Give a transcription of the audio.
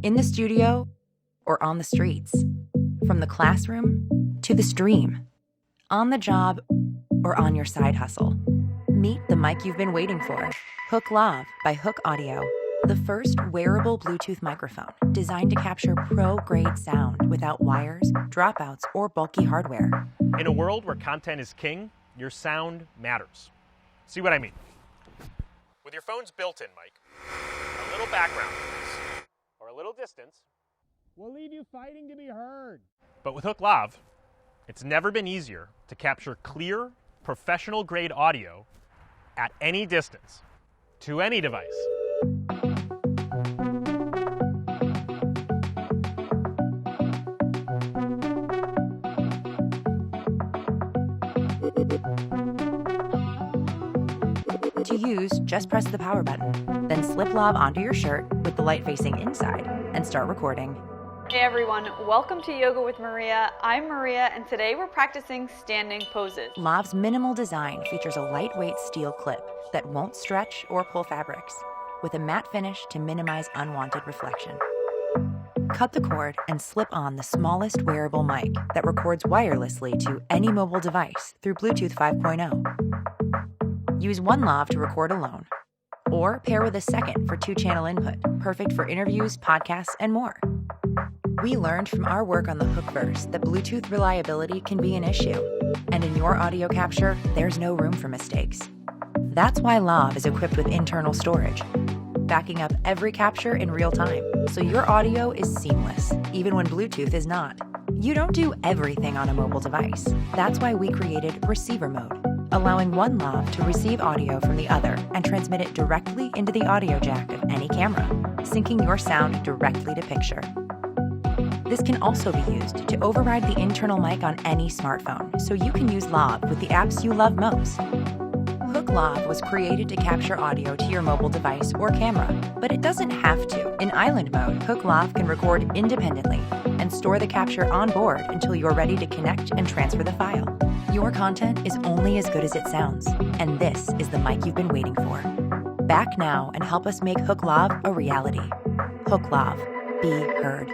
in the studio or on the streets, from the classroom to the stream, on the job or on your side hustle. Meet the mic you've been waiting for. HOOKE LAV by HOOKE Audio, the first wearable Bluetooth microphone designed to capture pro-grade sound without wires, dropouts, or bulky hardware. In a world where content is king, your sound matters. See what I mean? With your phone's built-in mic, a little background noise, or a little distance will leave you fighting to be heard. But with HOOKE LAV, it's never been easier to capture clear, professional-grade audio at any distance, to any device. To use, just press the power button, then slip LAV onto your shirt with the light facing inside and start recording. Hey everyone, welcome to Yoga with Maria. I'm Maria, and today we're practicing standing poses. LAV's minimal design features a lightweight steel clip that won't stretch or pull fabrics, with a matte finish to minimize unwanted reflection. Cut the cord and slip on the smallest wearable mic that records wirelessly to any mobile device through Bluetooth 5.0. Use one LAV to record alone, or pair with a second for 2-channel input, perfect for interviews, podcasts, and more. We learned from our work on the Hookverse that Bluetooth reliability can be an issue, and in your audio capture, there's no room for mistakes. That's why LAV is equipped with internal storage, backing up every capture in real time, so your audio is seamless, even when Bluetooth is not. You don't do everything on a mobile device. That's why we created receiver mode, allowing one LAV to receive audio from the other and transmit it directly into the audio jack of any camera, syncing your sound directly to picture. This can also be used to override the internal mic on any smartphone, so you can use LAV with the apps you love most. HOOKE LAV was created to capture audio to your mobile device or camera, but it doesn't have to. In island mode, HOOKE LAV can record independently and store the capture on board until you're ready to connect and transfer the file. Your content is only as good as it sounds, and this is the mic you've been waiting for. Back now and help us make HOOKE LAV a reality. HOOKE LAV. Be heard.